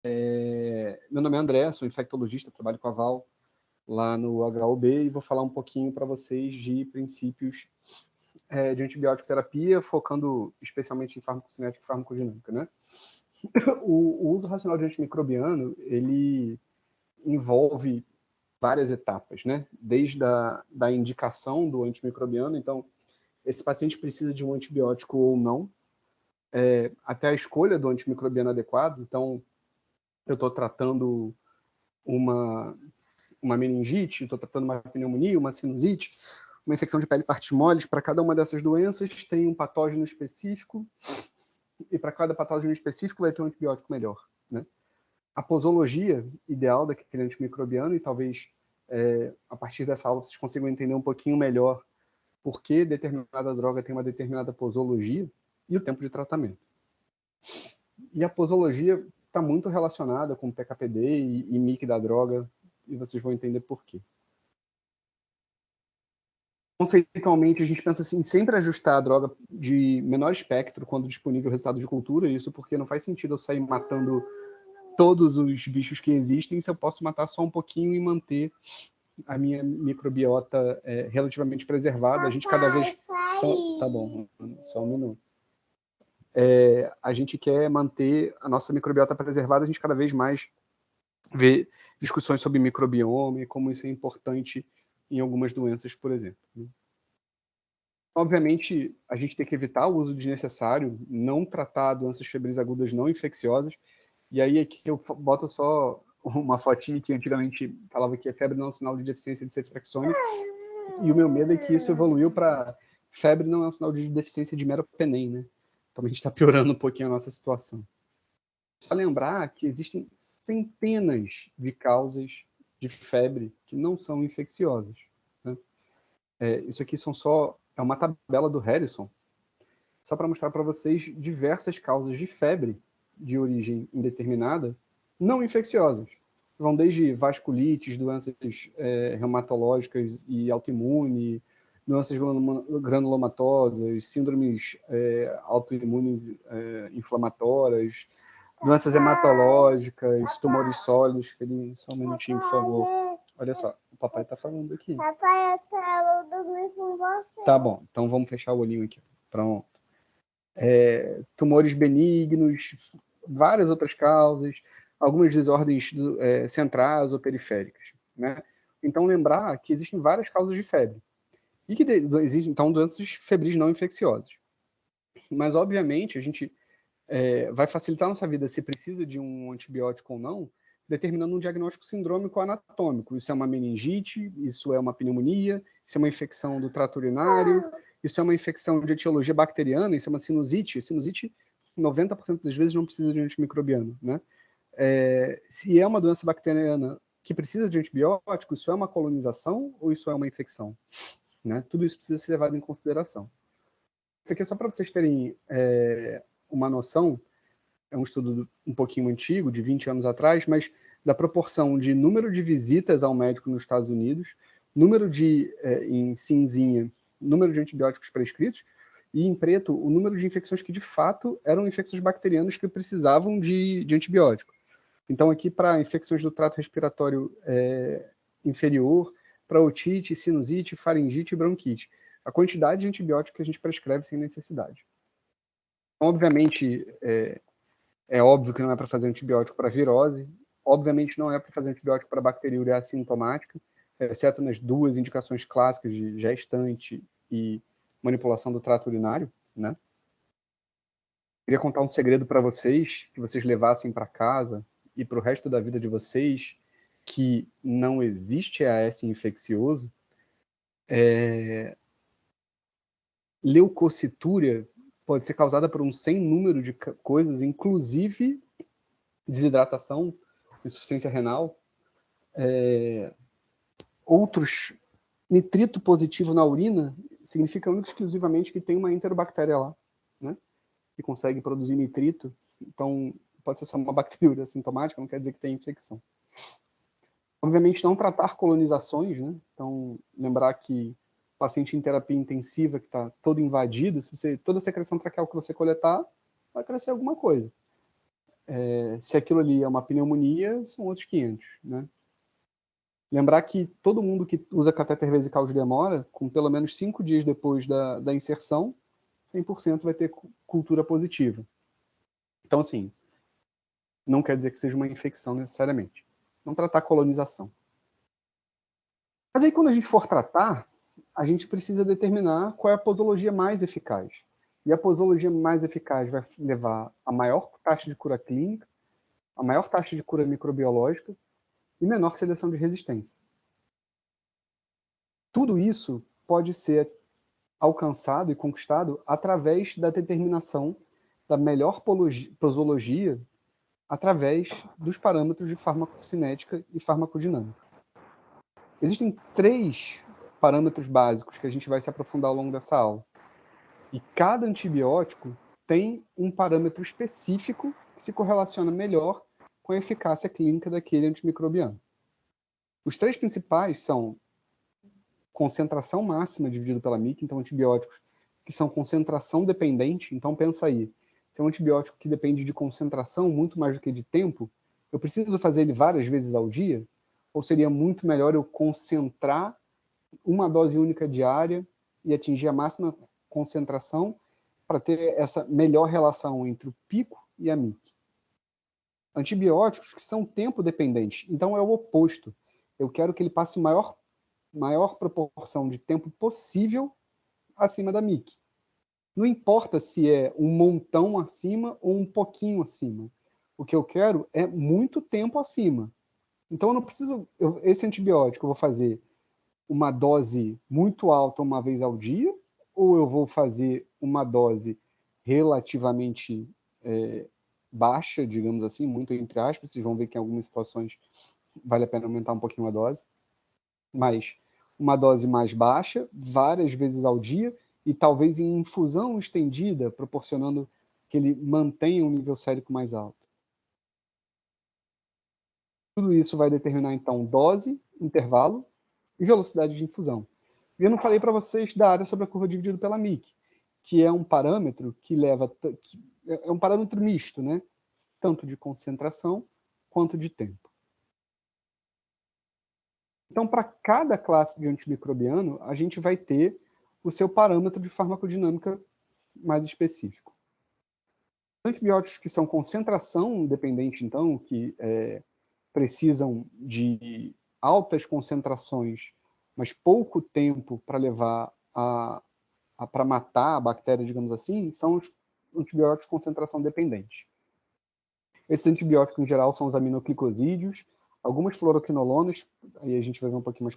Meu nome é André, sou infectologista, trabalho com a Val lá no HUB e vou falar um pouquinho para vocês de princípios de antibiótico terapia, focando especialmente em farmacocinética e farmacodinâmica, né? O uso racional de antimicrobiano, ele envolve várias etapas, né? Desde da indicação do antimicrobiano, então, esse paciente precisa de um antibiótico ou não, até a escolha do antimicrobiano adequado. Então, eu estou tratando uma meningite, estou tratando uma pneumonia, uma sinusite, uma infecção de pele partes moles. Para cada uma dessas doenças tem um patógeno específico, e para cada patógeno específico vai ter um antibiótico melhor, né? A posologia ideal daquele antimicrobiano, e talvez a partir dessa aula vocês consigam entender um pouquinho melhor por que determinada droga tem uma determinada posologia e o tempo de tratamento. E a posologia está muito relacionada com o PKPD e MIC da droga, e vocês vão entender por quê. Conceitualmente, a gente pensa assim, sempre ajustar a droga de menor espectro quando disponível o resultado de cultura, isso porque não faz sentido eu sair matando todos os bichos que existem se eu posso matar só um pouquinho e manter a minha microbiota relativamente preservada. A gente cada vez... Tá bom, só um minuto. A gente quer manter a nossa microbiota preservada, a gente cada vez mais vê discussões sobre microbioma e como isso é importante em algumas doenças, por exemplo. Obviamente, a gente tem que evitar o uso desnecessário, não tratar doenças febris agudas não infecciosas, e aí aqui eu boto só uma fotinha que antigamente falava que febre não é um sinal de deficiência de ceftriaxone, e o meu medo é que isso evoluiu para febre não é um sinal de deficiência de meropenem, né? Então a gente está piorando um pouquinho a nossa situação. Só lembrar que existem centenas de causas de febre que não são infecciosas, né? Isso aqui é uma tabela do Harrison, só para mostrar para vocês diversas causas de febre de origem indeterminada não infecciosas. Vão desde vasculites, doenças reumatológicas e autoimune, doenças granulomatosas, síndromes autoimunes inflamatórias, doenças hematológicas, tumores sólidos. Só um minutinho, por favor. Olha só, o papai está falando aqui. Papai, eu quero dormir com você. Tá bom, então vamos fechar o olhinho aqui. Pronto. Tumores benignos, várias outras causas, algumas desordens centrais ou periféricas, né? Então, lembrar que existem várias causas de febre. E que existem, então, doenças febris não infecciosas. Mas, obviamente, a gente vai facilitar a nossa vida se precisa de um antibiótico ou não, determinando um diagnóstico sindrômico anatômico. Isso é uma meningite, isso é uma pneumonia, isso é uma infecção do trato urinário, isso é uma infecção de etiologia bacteriana, isso é uma sinusite. Sinusite, 90% das vezes, não precisa de antimicrobiano, né? Se é uma doença bacteriana que precisa de antibiótico, isso é uma colonização ou isso é uma infecção, né? Tudo isso precisa ser levado em consideração. Isso aqui é só para vocês terem uma noção. É um estudo um pouquinho antigo, de 20 anos atrás, mas da proporção de número de visitas ao médico nos Estados Unidos, número em cinzinha, número de antibióticos prescritos, e em preto, o número de infecções que de fato eram infecções bacterianas que precisavam de antibiótico. Então aqui para infecções do trato respiratório inferior, para otite, sinusite, faringite e bronquite. A quantidade de antibiótico que a gente prescreve sem necessidade. Obviamente, é óbvio que não é para fazer antibiótico para virose, obviamente não é para fazer antibiótico para bacteriúria assintomática, exceto nas duas indicações clássicas de gestante e manipulação do trato urinário, né? Queria contar um segredo para vocês, que vocês levassem para casa e para o resto da vida de vocês, que não existe AS infeccioso. Leucocitúria pode ser causada por um sem número de coisas, inclusive desidratação, insuficiência renal, outros, nitrito positivo na urina significa única e exclusivamente que tem uma enterobactéria lá, né? Que consegue produzir nitrito. Então, pode ser só uma bacteriúria assintomática, não quer dizer que tem infecção. Obviamente, não tratar colonizações, né? Então, lembrar que paciente em terapia intensiva que está todo invadido, se você, toda a secreção traqueal que você coletar, vai crescer alguma coisa. Se aquilo ali é uma pneumonia, são outros 500, né? Lembrar que todo mundo que usa catéter vesical de demora, com pelo menos 5 dias depois da inserção, 100% vai ter cultura positiva. Então, assim, não quer dizer que seja uma infecção necessariamente. Não tratar colonização. Mas aí, quando a gente for tratar, a gente precisa determinar qual é a posologia mais eficaz. E a posologia mais eficaz vai levar a maior taxa de cura clínica, a maior taxa de cura microbiológica e menor seleção de resistência. Tudo isso pode ser alcançado e conquistado através da determinação da melhor posologia através dos parâmetros de farmacocinética e farmacodinâmica. Existem 3 parâmetros básicos que a gente vai se aprofundar ao longo dessa aula. E cada antibiótico tem um parâmetro específico que se correlaciona melhor com a eficácia clínica daquele antimicrobiano. Os 3 principais são concentração máxima dividido pela MIC, então antibióticos que são concentração dependente. Então pensa aí, se é um antibiótico que depende de concentração muito mais do que de tempo, eu preciso fazer ele várias vezes ao dia? Ou seria muito melhor eu concentrar uma dose única diária e atingir a máxima concentração para ter essa melhor relação entre o pico e a MIC? Antibióticos que são tempo dependentes, então é o oposto. Eu quero que ele passe maior proporção de tempo possível acima da MIC. Não importa se é um montão acima ou um pouquinho acima. O que eu quero é muito tempo acima. Então eu não preciso... esse antibiótico eu vou fazer uma dose muito alta uma vez ao dia, ou eu vou fazer uma dose relativamente baixa, digamos assim, muito entre aspas. Vocês vão ver que em algumas situações vale a pena aumentar um pouquinho a dose. Mas uma dose mais baixa, várias vezes ao dia, e talvez em infusão estendida, proporcionando que ele mantenha um nível sérico mais alto. Tudo isso vai determinar, então, dose, intervalo e velocidade de infusão. E eu não falei para vocês da área sobre a curva dividido pela MIC, que é um parâmetro que é um parâmetro misto, né? Tanto de concentração quanto de tempo. Então, para cada classe de antimicrobiano, a gente vai ter o seu parâmetro de farmacodinâmica mais específico. Antibióticos que são concentração dependente, então, que precisam de altas concentrações, mas pouco tempo para levar para matar a bactéria, digamos assim, são os antibióticos de concentração dependente. Esses antibióticos, em geral, são os aminoglicosídeos, algumas fluoroquinolonas, aí a gente vai ver um pouquinho mais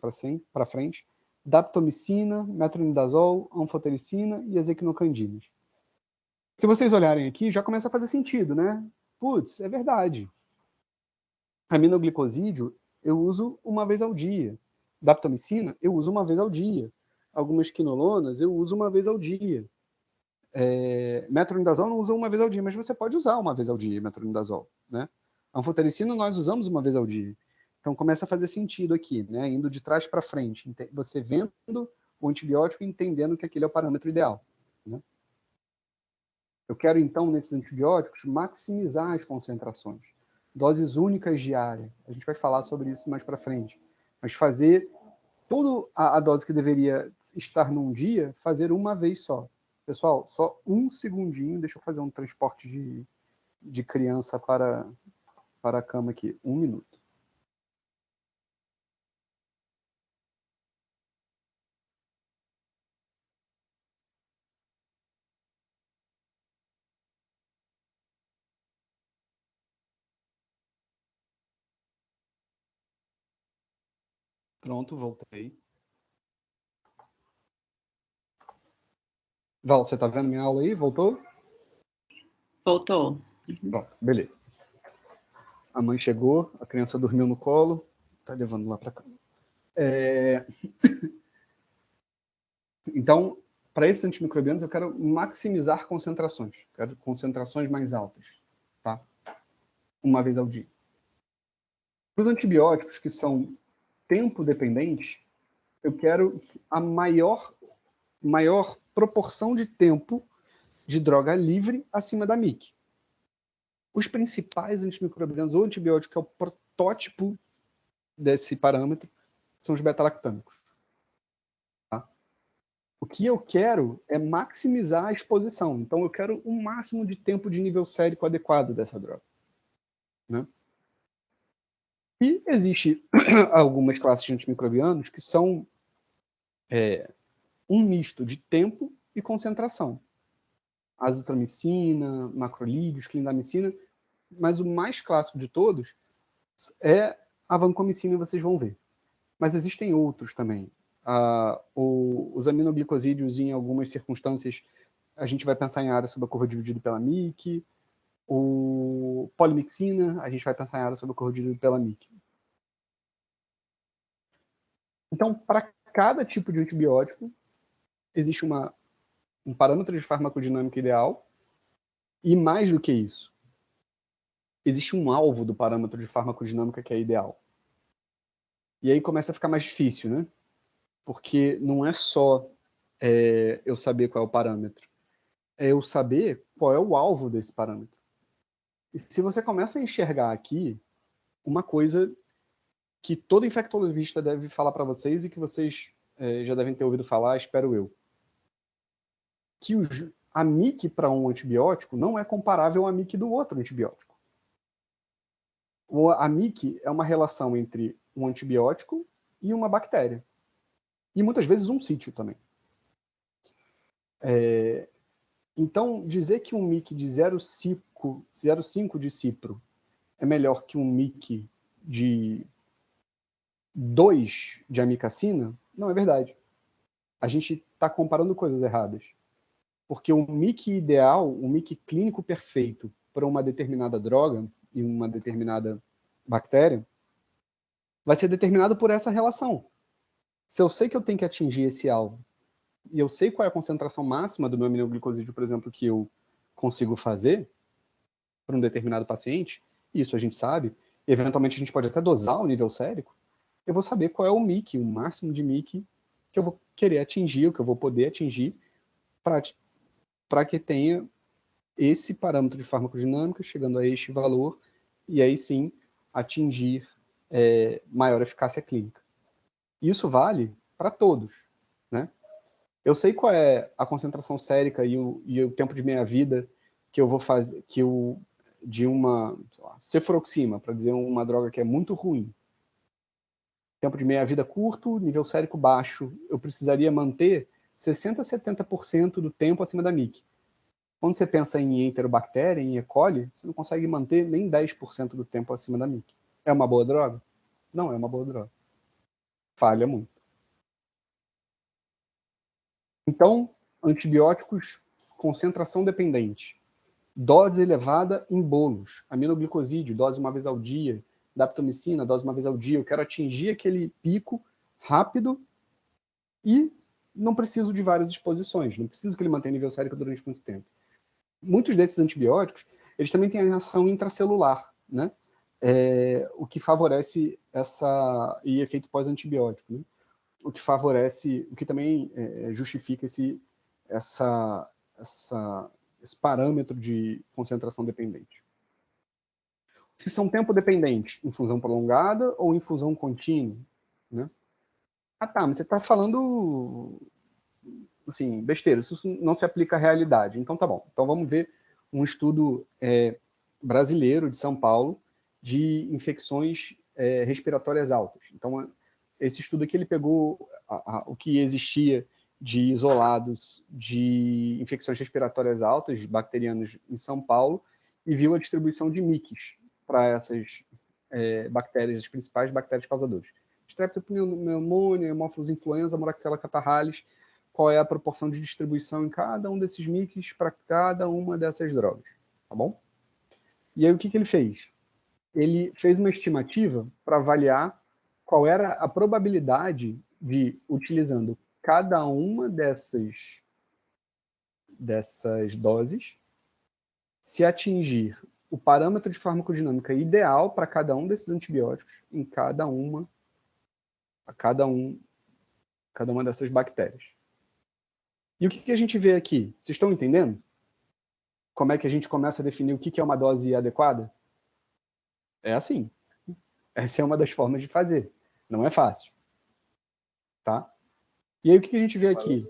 para frente, daptomicina, metronidazol, anfotericina e as equinocandinas. Se vocês olharem aqui, já começa a fazer sentido, né? Putz, é verdade. Aminoglicosídeo eu uso uma vez ao dia. Daptomicina eu uso uma vez ao dia. Algumas quinolonas eu uso uma vez ao dia. Metronidazol não usa uma vez ao dia, mas você pode usar uma vez ao dia metronidazol, né? Anfotericina nós usamos uma vez ao dia. Então começa a fazer sentido aqui, né? Indo de trás para frente, você vendo o antibiótico e entendendo que aquele é o parâmetro ideal, né? Eu quero então nesses antibióticos maximizar as concentrações, doses únicas diárias. A gente vai falar sobre isso mais para frente, mas fazer toda a dose que deveria estar num dia, fazer uma vez só. Pessoal, só um segundinho, deixa eu fazer um transporte de criança para a cama aqui. 1 minuto. Pronto, voltei. Val, você está vendo minha aula aí? Voltou? Voltou. Pronto, beleza. A mãe chegou, a criança dormiu no colo, tá levando lá para cá. Então, para esses antimicrobianos, eu quero maximizar concentrações. Quero concentrações mais altas, tá? Uma vez ao dia. Para os antibióticos que são tempo dependentes, eu quero a maior proporção de tempo de droga livre acima da MIC. Os principais antimicrobianos ou antibióticos, que é o protótipo desse parâmetro, são os beta-lactâmicos. Tá? O que eu quero é maximizar a exposição. Então, eu quero um máximo de tempo de nível sérico adequado dessa droga. Né? E existe algumas classes de antimicrobianos que são um misto de tempo e concentração. Azitromicina, macrolídeos, clindamicina, mas o mais clássico de todos é a vancomicina, vocês vão ver. Mas existem outros também. Os aminoglicosídeos, em algumas circunstâncias, a gente vai pensar em área sob a curva dividido pela MIC. O polimixina, a gente vai pensar em área sob a curva dividido pela MIC. Então, para cada tipo de antibiótico, existe um parâmetro de farmacodinâmica ideal, e mais do que isso, existe um alvo do parâmetro de farmacodinâmica que é ideal. E aí começa a ficar mais difícil, né? Porque não é só eu saber qual é o parâmetro, é eu saber qual é o alvo desse parâmetro. E se você começa a enxergar aqui uma coisa que todo infectologista deve falar para vocês e que vocês já devem ter ouvido falar, espero eu, que a MIC para um antibiótico não é comparável à MIC do outro antibiótico. A MIC é uma relação entre um antibiótico e uma bactéria. E muitas vezes um sítio também. Então, dizer que um MIC de 0,5 de cipro é melhor que um MIC de 2 de amicacina, não é verdade. A gente está comparando coisas erradas. Porque o MIC ideal, o MIC clínico perfeito para uma determinada droga e uma determinada bactéria, vai ser determinado por essa relação. Se eu sei que eu tenho que atingir esse alvo, e eu sei qual é a concentração máxima do meu aminoglicosídeo, por exemplo, que eu consigo fazer para um determinado paciente, isso a gente sabe, e eventualmente a gente pode até dosar o nível sérico, eu vou saber qual é o MIC, o máximo de MIC que eu vou querer atingir, o que eu vou poder atingir para que tenha esse parâmetro de farmacodinâmica chegando a este valor e aí sim atingir maior eficácia clínica. Isso vale para todos, né? Eu sei qual é a concentração sérica e o tempo de meia-vida que eu vou fazer, de uma cefuroxima, para dizer uma droga que é muito ruim. Tempo de meia-vida curto, nível sérico baixo, eu precisaria manter 60% a 70% do tempo acima da MIC. Quando você pensa em enterobactéria, em E. coli, você não consegue manter nem 10% do tempo acima da MIC. É uma boa droga? Não é uma boa droga. Falha muito. Então, antibióticos, concentração dependente. Dose elevada em bolos. Aminoglicosídeo, dose uma vez ao dia. Daptomicina, dose uma vez ao dia. Eu quero atingir aquele pico rápido e não preciso de várias exposições. Não preciso que ele mantenha nível sérico durante muito tempo. Muitos desses antibióticos, eles também têm a reação intracelular, né? O que favorece e efeito pós-antibiótico, né? O que favorece, o que também justifica esse parâmetro de concentração dependente. Que são tempo dependente, infusão prolongada ou infusão contínua, né? Ah, tá, mas você está falando assim, besteira, isso não se aplica à realidade. Então tá bom. Então vamos ver um estudo brasileiro de São Paulo de infecções respiratórias altas. Então esse estudo aqui ele pegou o que existia de isolados de infecções respiratórias altas, bacterianos em São Paulo, e viu a distribuição de MICs para essas bactérias, as principais bactérias causadoras. Streptopneumônia, Haemophilus influenza, Moraxella catarrhalis, qual é a proporção de distribuição em cada um desses MICs para cada uma dessas drogas, tá bom? E aí o que ele fez? Ele fez uma estimativa para avaliar qual era a probabilidade de, utilizando cada uma dessas doses, se atingir o parâmetro de farmacodinâmica ideal para cada um desses antibióticos em cada uma dessas bactérias. E o que a gente vê aqui? Vocês estão entendendo? como é que a gente começa a definir o que é uma dose adequada? É assim. Essa é uma das formas de fazer. Não é fácil. Tá? E aí, o que a gente vê aqui?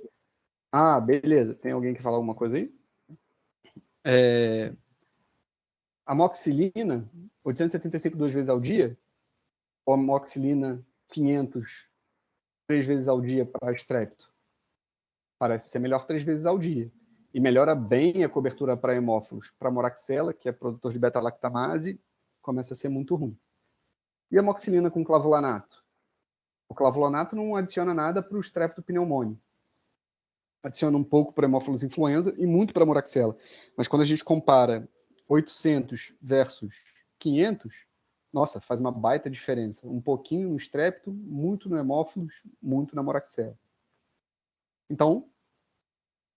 Ah, beleza. Tem alguém que fala alguma coisa aí? Amoxicilina, 875 duas vezes ao dia, ou amoxicilina 500 três vezes ao dia para estrepto? Parece ser melhor 3 vezes ao dia. E melhora bem a cobertura para hemófilos. Para moraxela, que é produtor de beta-lactamase, começa a ser muito ruim. E a amoxicilina com clavulanato? O clavulanato não adiciona nada para o estrepto pneumônio. Adiciona um pouco para hemófilos influenza e muito para moraxela. Mas quando a gente compara 800 versus 500, nossa, faz uma baita diferença. Um pouquinho no estrepto, muito no hemófilos, muito na moraxela. Então,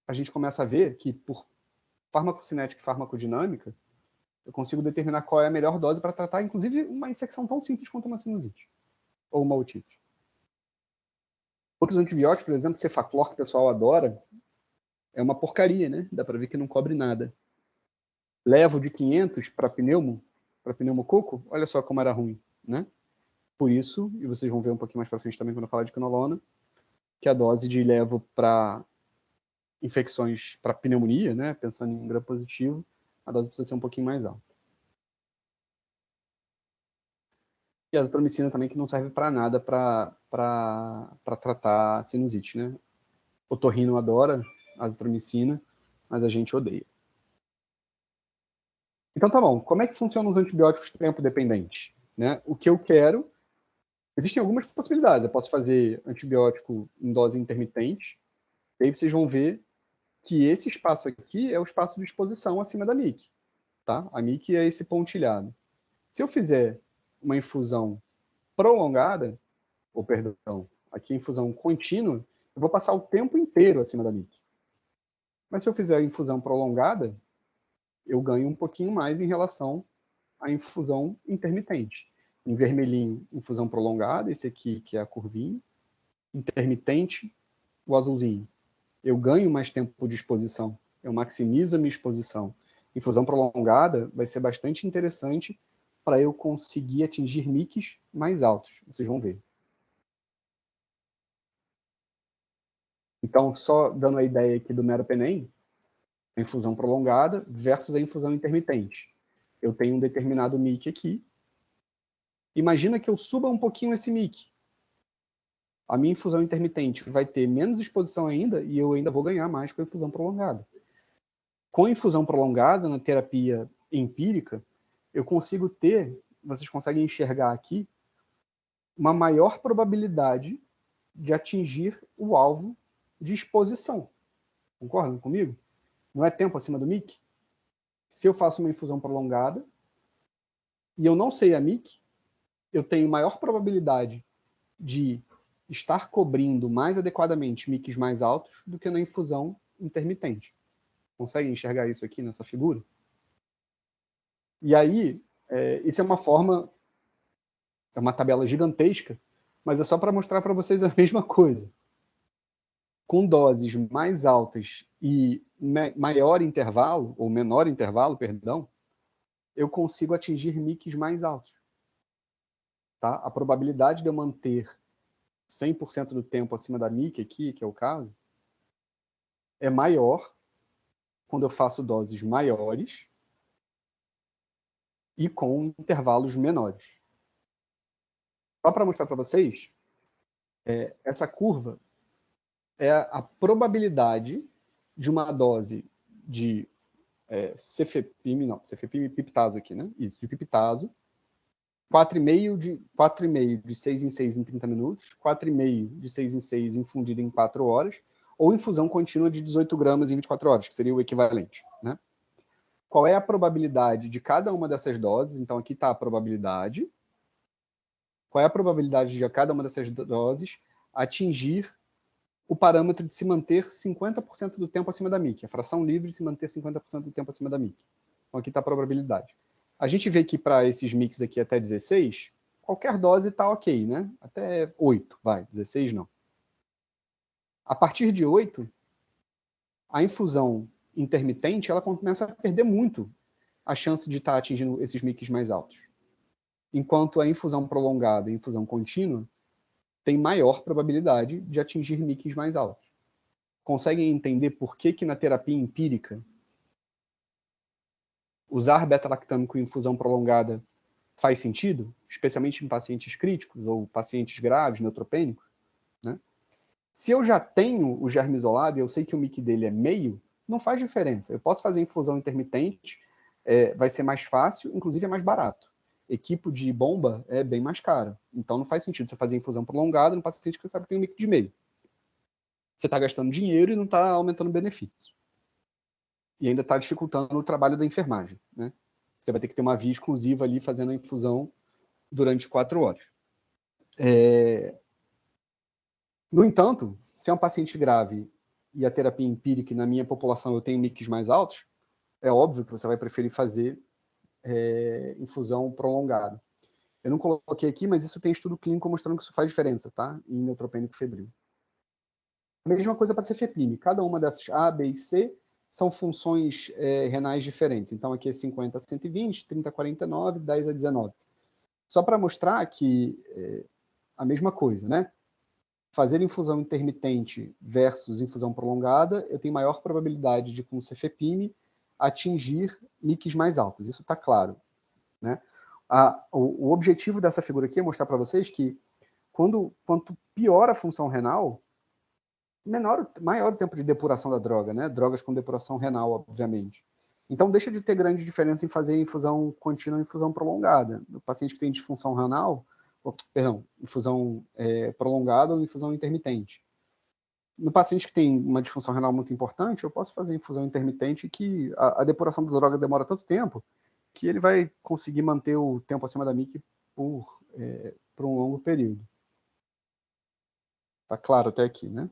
a gente começa a ver que por farmacocinética e farmacodinâmica, eu consigo determinar qual é a melhor dose para tratar, inclusive, uma infecção tão simples quanto uma sinusite ou uma otite. Outros antibióticos, por exemplo, cefaclor, que o pessoal adora, é uma porcaria, né? Dá para ver que não cobre nada. Levo de 500 para pneumococo, olha só como era ruim, né? Por isso, e vocês vão ver um pouquinho mais para frente também quando eu falar de quinolona, que a dose de levo para infecções, para pneumonia, né? Pensando em gram positivo, a dose precisa ser um pouquinho mais alta. E a azitromicina também, que não serve para nada para tratar sinusite, né? O otorrino adora a azitromicina, mas a gente odeia. Então tá bom, como é que funcionam os antibióticos tempo dependentes? Né? O que eu quero, existem algumas possibilidades. Eu posso fazer antibiótico em dose intermitente, e aí vocês vão ver que esse espaço aqui é o espaço de exposição acima da MIC. Tá? A MIC é esse pontilhado. Se eu fizer uma infusão prolongada, ou perdão, aqui infusão contínua, eu vou passar o tempo inteiro acima da MIC. Mas se eu fizer a infusão prolongada, eu ganho um pouquinho mais em relação à infusão intermitente. Em vermelhinho, infusão prolongada, esse aqui que é a curvinha. Intermitente, o azulzinho. Eu ganho mais tempo de exposição, eu maximizo a minha exposição. Infusão prolongada vai ser bastante interessante para eu conseguir atingir MICs mais altos, vocês vão ver. Então, só dando a ideia aqui do meropenem, a infusão prolongada versus a infusão intermitente. Eu tenho um determinado MIC aqui. Imagina que eu suba um pouquinho esse MIC. A minha infusão intermitente vai ter menos exposição ainda e eu ainda vou ganhar mais com a infusão prolongada. Com a infusão prolongada, na terapia empírica, eu consigo ter, vocês conseguem enxergar aqui, uma maior probabilidade de atingir o alvo de exposição. Concordam comigo? Não é tempo acima do MIC? Se eu faço uma infusão prolongada e eu não sei a MIC, eu tenho maior probabilidade de estar cobrindo mais adequadamente MICs mais altos do que na infusão intermitente. Conseguem enxergar isso aqui nessa figura? E aí, isso é uma forma, é uma tabela gigantesca, mas é só para mostrar para vocês a mesma coisa. Com doses mais altas e maior intervalo, ou menor intervalo, perdão, eu consigo atingir MICs mais altos. Tá? A probabilidade de eu manter 100% do tempo acima da MIC aqui, que é o caso, é maior quando eu faço doses maiores e com intervalos menores. Só para mostrar para vocês, essa curva é a probabilidade de uma dose de cefepime piptazo aqui, né? Isso, de piptazo, 4,5 de 6 em 6 em 30 minutos, 4,5 de 6 em 6 infundido em 4 horas, ou infusão contínua de 18 gramas em 24 horas, que seria o equivalente, né? Qual é a probabilidade de cada uma dessas doses? Então, aqui está a probabilidade. Qual é a probabilidade de cada uma dessas doses atingir o parâmetro de se manter 50% do tempo acima da MIC, a fração livre de se manter 50% do tempo acima da MIC. Então, aqui está a probabilidade. A gente vê que para esses MICs aqui até 16, qualquer dose está ok, né? Até 8, vai, 16 não. A partir de 8, a infusão intermitente, ela começa a perder muito a chance de estar atingindo esses MICs mais altos. Enquanto a infusão prolongada e a infusão contínua tem maior probabilidade de atingir MICs mais altos. Conseguem entender por que na terapia empírica usar beta-lactâmico em infusão prolongada faz sentido, especialmente em pacientes críticos ou pacientes graves, neutropênicos, né? Se eu já tenho o germe isolado e eu sei que o MIC dele é meio, não faz diferença. Eu posso fazer infusão intermitente, vai ser mais fácil, inclusive é mais barato. Equipo de bomba é bem mais caro. Então não faz sentido você fazer infusão prolongada no paciente que você sabe que tem um MIC de meio. Você está gastando dinheiro e não está aumentando o benefício. E ainda está dificultando o trabalho da enfermagem, né? Você vai ter que ter uma via exclusiva ali fazendo a infusão durante 4 horas. No entanto, se é um paciente grave e a terapia empírica, e na minha população eu tenho MICs mais altos, é óbvio que você vai preferir fazer infusão prolongada. Eu não coloquei aqui, mas isso tem estudo clínico mostrando que isso faz diferença, tá? Em neutropênico febril. A mesma coisa para cefepime. Cada uma dessas A, B e C são funções renais diferentes. Então aqui é 50 a 120, 30 a 49, 10 a 19. Só para mostrar que a mesma coisa, né? Fazer infusão intermitente versus infusão prolongada, eu tenho maior probabilidade de, com cefepime, atingir MICs mais altos. Isso está claro, né? O objetivo dessa figura aqui é mostrar para vocês que quanto pior a função renal, maior o tempo de depuração da droga, né? Drogas com depuração renal, obviamente. Então, deixa de ter grande diferença em fazer infusão contínua ou infusão prolongada. O paciente que tem disfunção renal, infusão prolongada ou infusão intermitente. No paciente que tem uma disfunção renal muito importante, eu posso fazer infusão intermitente que a depuração da droga demora tanto tempo que ele vai conseguir manter o tempo acima da MIC por um longo período. Tá claro até aqui, né?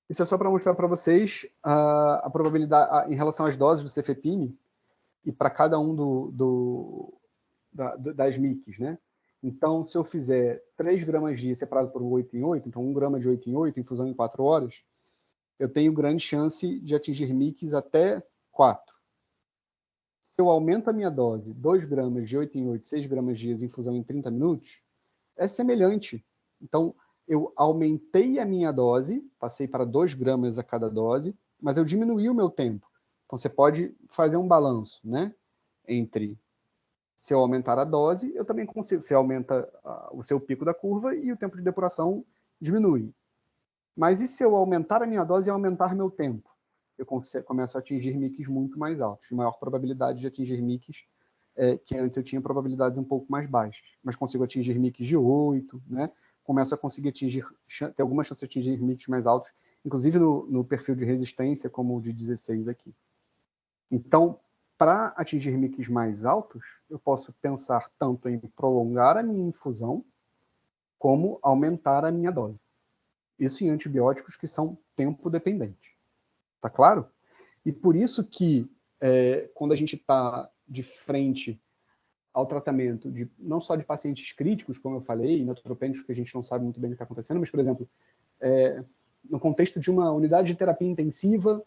Isso é só para mostrar para vocês a probabilidade em relação às doses do cefepime e para cada um das MICs, né? Então, se eu fizer 3 gramas dia separado por 8 em 8, então 1 grama de 8 em 8, infusão em 4 horas, eu tenho grande chance de atingir MICs até 4. Se eu aumento a minha dose, 2 gramas de 8 em 8, 6 gramas dias, infusão em 30 minutos, é semelhante. Então, eu aumentei a minha dose, passei para 2 gramas a cada dose, mas eu diminuí o meu tempo. Então, você pode fazer um balanço, né? Entre se eu aumentar a dose, eu também consigo. Você aumenta o seu pico da curva e o tempo de depuração diminui. Mas e se eu aumentar a minha dose e aumentar meu tempo? Eu começo a atingir MICs muito mais altos, maior probabilidade de atingir MICs que antes eu tinha probabilidades um pouco mais baixas, mas consigo atingir MICs de 8, né? Começo a conseguir ter alguma chance de atingir MICs mais altos, inclusive no perfil de resistência, como o de 16 aqui. Então, para atingir MICs mais altos, eu posso pensar tanto em prolongar a minha infusão, como aumentar a minha dose. Isso em antibióticos que são tempo dependentes. Tá claro? E por isso que, quando a gente está de frente ao tratamento não só de pacientes críticos, como eu falei, neutropênicos, que a gente não sabe muito bem o que está acontecendo, mas, por exemplo, no contexto de uma unidade de terapia intensiva,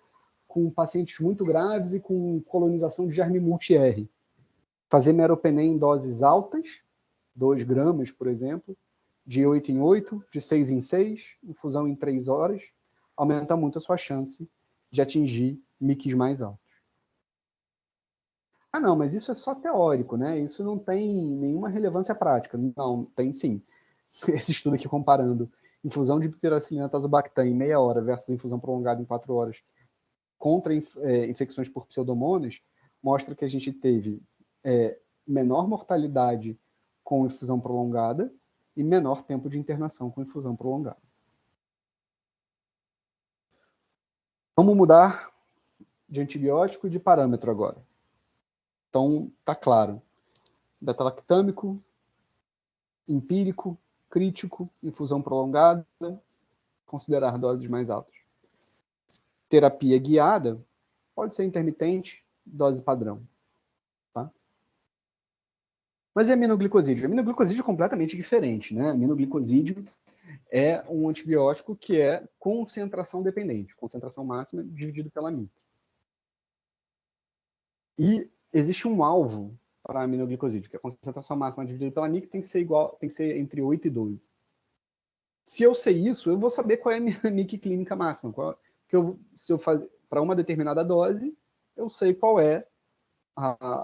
com pacientes muito graves e com colonização de germe multi-R. Fazer meropenem em doses altas, 2 gramas, por exemplo, de 8 em 8, de 6 em 6, infusão em 3 horas, aumenta muito a sua chance de atingir MICs mais altos. Ah, não, mas isso é só teórico, né? Isso não tem nenhuma relevância prática. Não, tem sim. Esse estudo aqui comparando infusão de piperacilina tazobactam em meia hora versus infusão prolongada em 4 horas contra infecções por pseudomonas, mostra que a gente teve menor mortalidade com infusão prolongada e menor tempo de internação com infusão prolongada. Vamos mudar de antibiótico e de parâmetro agora. Então, tá claro. Beta-lactâmico, empírico, crítico, infusão prolongada, considerar doses mais altas. Terapia guiada, pode ser intermitente, dose padrão. Tá? Mas e aminoglicosídeo? Aminoglicosídeo é completamente diferente, né? Aminoglicosídeo é um antibiótico que é concentração dependente, concentração máxima dividido pela MIC. E existe um alvo para a aminoglicosídeo, que é a concentração máxima dividida pela MIC tem que ser entre 8 e 12. Se eu sei isso, eu vou saber qual é a minha MIC clínica máxima. Se eu fazer para uma determinada dose, eu sei qual é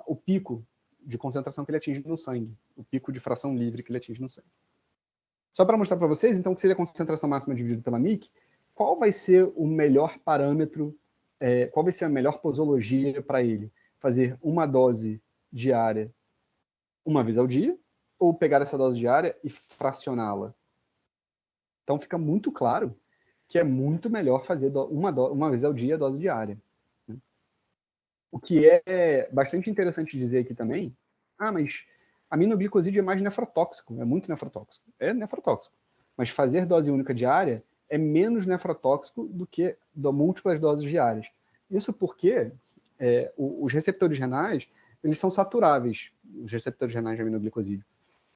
o pico de concentração que ele atinge no sangue, o pico de fração livre que ele atinge no sangue. Só para mostrar para vocês, então, que seria a concentração máxima dividida pela MIC, qual vai ser o melhor parâmetro, qual vai ser a melhor posologia para ele? Fazer uma dose diária uma vez ao dia, ou pegar essa dose diária e fracioná-la? Então fica muito claro que é muito melhor fazer uma vez ao dia a dose diária. O que é bastante interessante dizer aqui também, mas aminoglicosídeo é mais nefrotóxico, é muito nefrotóxico. É nefrotóxico. Mas fazer dose única diária é menos nefrotóxico do que múltiplas doses diárias. Isso porque os receptores renais, eles são saturáveis, os receptores renais de aminoglicosídeo.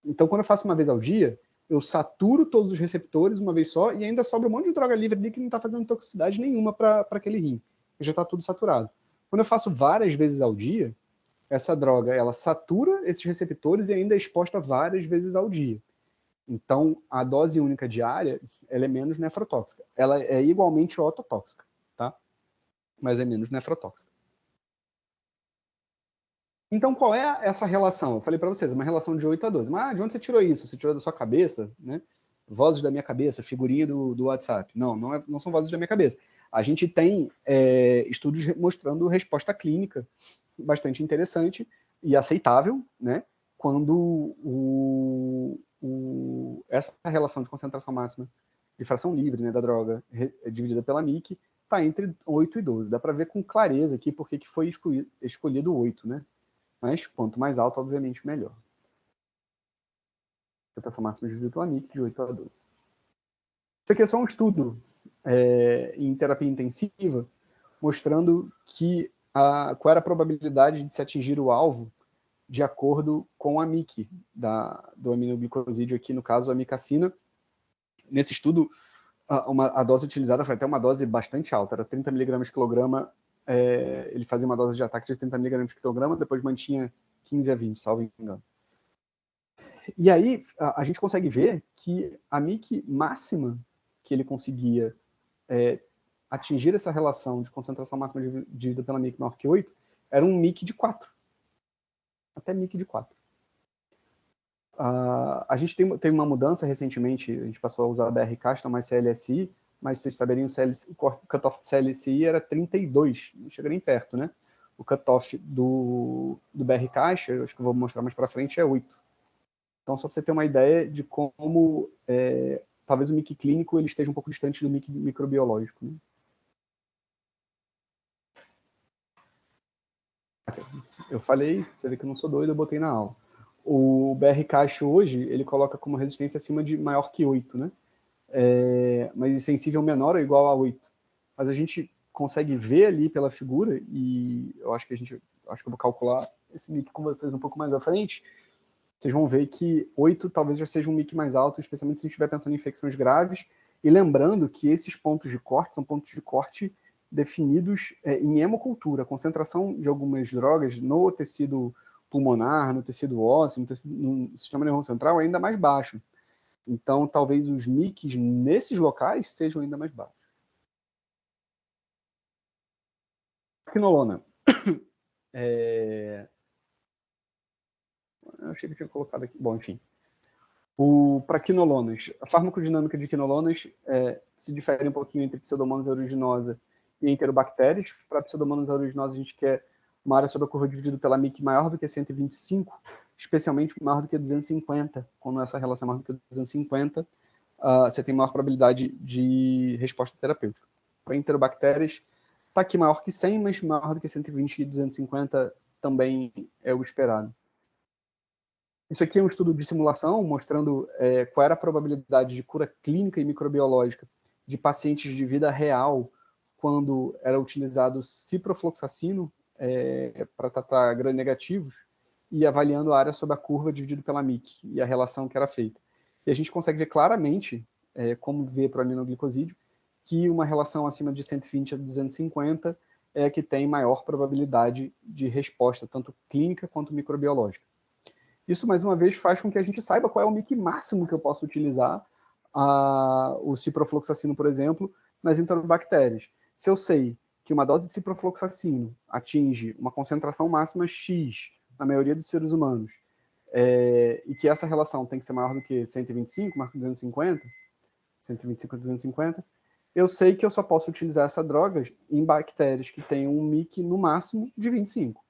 Então, quando eu faço uma vez ao dia, eu saturo todos os receptores uma vez só e ainda sobra um monte de droga livre ali que não está fazendo toxicidade nenhuma para aquele rim. Já está tudo saturado. Quando eu faço várias vezes ao dia, essa droga ela satura esses receptores e ainda é exposta várias vezes ao dia. Então, a dose única diária ela é menos nefrotóxica. Ela é igualmente ototóxica, tá? Mas é menos nefrotóxica. Então, qual é essa relação? Eu falei para vocês, uma relação de 8 a 12. Mas de onde você tirou isso? Você tirou da sua cabeça, né? Vozes da minha cabeça, figurinha do WhatsApp. Não são vozes da minha cabeça. A gente tem estudos mostrando resposta clínica bastante interessante e aceitável, né? Quando essa relação de concentração máxima de fração livre, né, da droga dividida pela MIC está entre 8 e 12. Dá para ver com clareza aqui porque que foi escolhido 8, né? Mas quanto mais alto, obviamente, melhor. Concentração máxima dividida pela MIC de 8 a 12. Isso aqui é só um estudo em terapia intensiva mostrando qual era a probabilidade de se atingir o alvo de acordo com a MIC do aminoglicosídeo aqui, no caso, a amicacina. Nesse estudo, a dose utilizada foi até uma dose bastante alta, era 30 mg quilograma. Ele fazia uma dose de ataque de 30 mg quilograma, depois mantinha 15 a 20, salvo engano. E aí a gente consegue ver que a MIC máxima que ele conseguia atingir essa relação de concentração máxima dividida pela MIC maior que 8 era um MIC de 4. Até MIC de 4. A gente tem uma mudança recentemente, a gente passou a usar a BR-Caixa, não mais CLSI, mas vocês saberiam, o cutoff de CLSI era 32, não chega nem perto, né? O cutoff do BR-Caixa, acho que eu vou mostrar mais para frente, é 8. Então, só para você ter uma ideia de como talvez o MIC clínico ele esteja um pouco distante do MIC microbiológico, né? Eu falei, você vê que eu não sou doido, eu botei na aula. O BR-Caixa hoje, ele coloca como resistência acima de maior que 8, né? Mas sensível menor ou igual a 8. Mas a gente consegue ver ali pela figura, e eu acho que eu vou calcular esse MIC com vocês um pouco mais à frente, vocês vão ver que 8 talvez já seja um MIC mais alto, especialmente se a gente estiver pensando em infecções graves, e lembrando que esses pontos de corte são pontos de corte definidos em hemocultura. A concentração de algumas drogas no tecido pulmonar, no tecido ósseo, no sistema nervoso central é ainda mais baixo. Então, talvez os MICs nesses locais sejam ainda mais baixos. Quinolona. Eu achei que eu tinha colocado aqui. Bom, enfim. Para quinolonas, a farmacodinâmica de quinolonas se difere um pouquinho entre Pseudomonas aeruginosa e enterobactérias. Para Pseudomonas aeruginosa, a gente quer uma área sobre a curva dividida pela MIC maior do que 125, especialmente maior do que 250. Quando essa relação é maior do que 250, você tem maior probabilidade de resposta terapêutica. Para enterobactérias, está aqui maior que 100, mas maior do que 120 e 250 também é o esperado. Isso aqui é um estudo de simulação mostrando qual era a probabilidade de cura clínica e microbiológica de pacientes de vida real quando era utilizado ciprofloxacino para tratar gram-negativos e avaliando a área sob a curva dividido pela MIC e a relação que era feita. E a gente consegue ver claramente como ver para o aminoglicosídeo, que uma relação acima de 120 a 250 é a que tem maior probabilidade de resposta, tanto clínica quanto microbiológica. Isso, mais uma vez, faz com que a gente saiba qual é o MIC máximo que eu posso utilizar, o ciprofloxacino, por exemplo, nas enterobactérias. Se eu sei que uma dose de ciprofloxacino atinge uma concentração máxima X na maioria dos seres humanos, e que essa relação tem que ser maior do que 125, marca 250, 125 a 250, eu sei que eu só posso utilizar essa droga em bactérias que têm um MIC no máximo de 25.